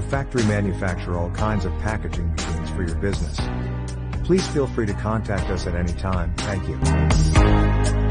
factory manufacture all kinds of packaging machines for your business. Please feel free to contact us at any time. Thank you.